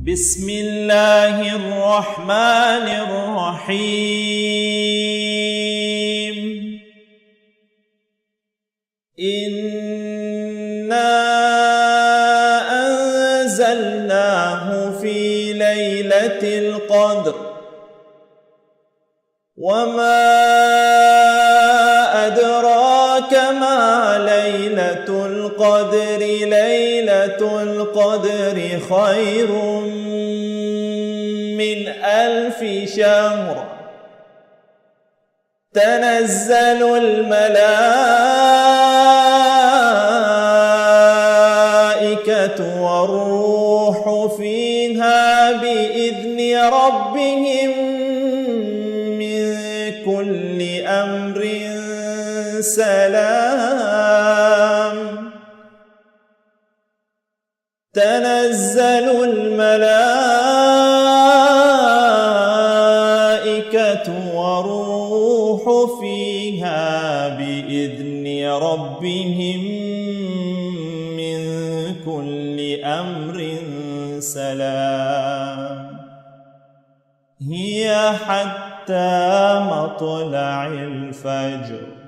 بسم الله الرحمن الرحيم. إنا أنزلناه في ليلة القدر وما أدراك ما ليلة القدر. ليلة القدر خير من 1000 شهر. تنزل الملائكة والروح فيها بإذن ربهم من كل أمر سلام. تنزل الملائكة والروح فيها بإذن ربهم من كل أمر سلام. هي حتى مطلع الفجر.